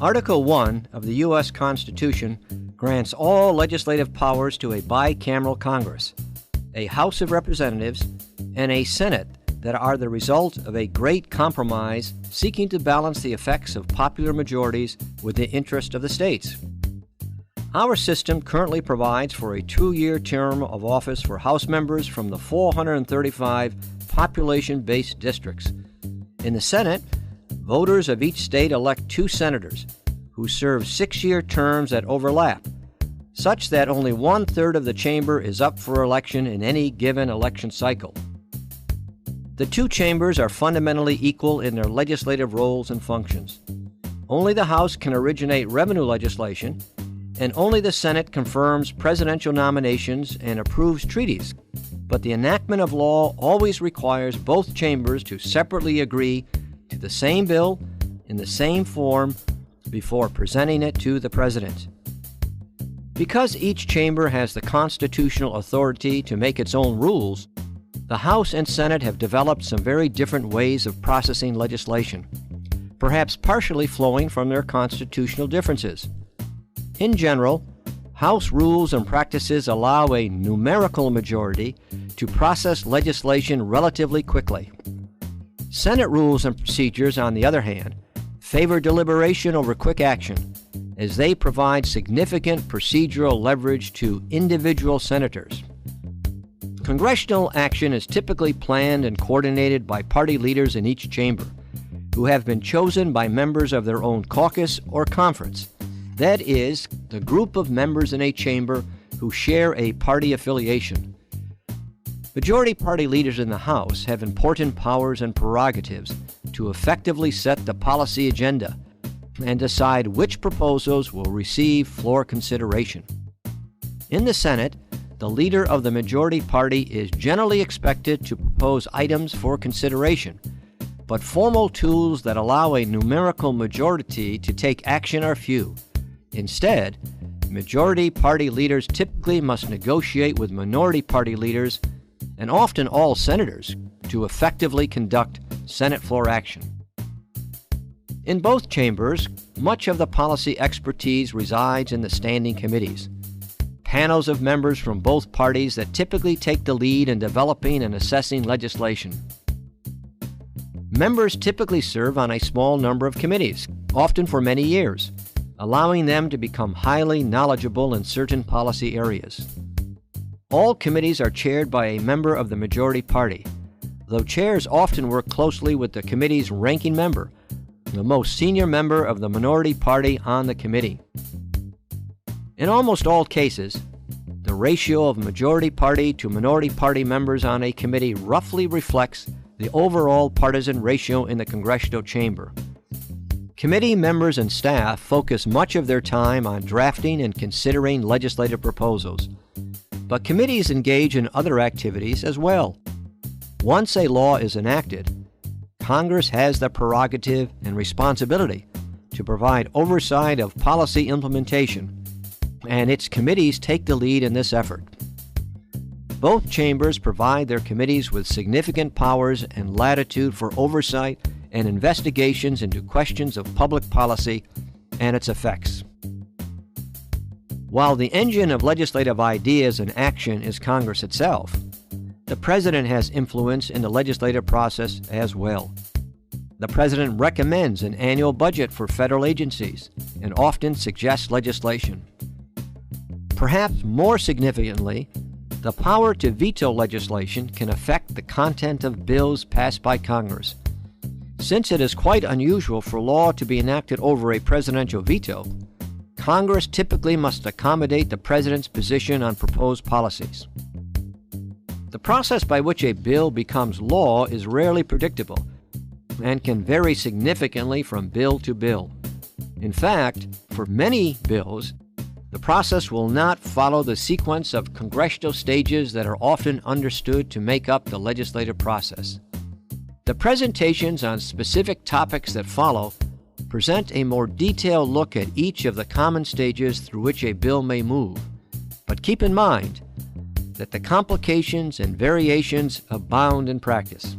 Article 1 of the U.S. Constitution grants all legislative powers to a bicameral Congress, a House of Representatives, and a Senate that are the result of a great compromise seeking to balance the effects of popular majorities with the interest of the states. Our system currently provides for a 2-year term of office for House members from the 435 population-based districts. In the Senate, voters of each state elect 2 senators who serve 6-year terms that overlap, such that only 1/3 of the chamber is up for election in any given election cycle. The 2 chambers are fundamentally equal in their legislative roles and functions. Only the House can originate revenue legislation, and only the Senate confirms presidential nominations and approves treaties. But the enactment of law always requires both chambers to separately agree to the same bill in the same form before presenting it to the President. Because each chamber has the constitutional authority to make its own rules, the House and Senate have developed some very different ways of processing legislation, perhaps partially flowing from their constitutional differences. In general, House rules and practices allow a numerical majority to process legislation relatively quickly. Senate rules and procedures, on the other hand, favor deliberation over quick action, as they provide significant procedural leverage to individual senators. Congressional action is typically planned and coordinated by party leaders in each chamber, who have been chosen by members of their own caucus or conference. That is, the group of members in a chamber who share a party affiliation. Majority party leaders in the House have important powers and prerogatives to effectively set the policy agenda and decide which proposals will receive floor consideration. In the Senate, the leader of the majority party is generally expected to propose items for consideration, but formal tools that allow a numerical majority to take action are few. Instead, majority party leaders typically must negotiate with minority party leaders and often all senators to effectively conduct Senate floor action. In both chambers, much of the policy expertise resides in the standing committees, panels of members from both parties that typically take the lead in developing and assessing legislation. Members typically serve on a small number of committees, often for many years, allowing them to become highly knowledgeable in certain policy areas. All committees are chaired by a member of the majority party, though chairs often work closely with the committee's ranking member, the most senior member of the minority party on the committee. In almost all cases, the ratio of majority party to minority party members on a committee roughly reflects the overall partisan ratio in the congressional chamber. Committee members and staff focus much of their time on drafting and considering legislative proposals, but committees engage in other activities as well. Once a law is enacted, Congress has the prerogative and responsibility to provide oversight of policy implementation, and its committees take the lead in this effort. Both chambers provide their committees with significant powers and latitude for oversight and investigations into questions of public policy and its effects. While the engine of legislative ideas and action is Congress itself, the President has influence in the legislative process as well. The President recommends an annual budget for federal agencies and often suggests legislation. Perhaps more significantly, the power to veto legislation can affect the content of bills passed by Congress. Since it is quite unusual for law to be enacted over a presidential veto, Congress typically must accommodate the President's position on proposed policies. The process by which a bill becomes law is rarely predictable and can vary significantly from bill to bill. In fact, for many bills, the process will not follow the sequence of congressional stages that are often understood to make up the legislative process. The presentations on specific topics that follow present a more detailed look at each of the common stages through which a bill may move. But keep in mind that the complications and variations abound in practice.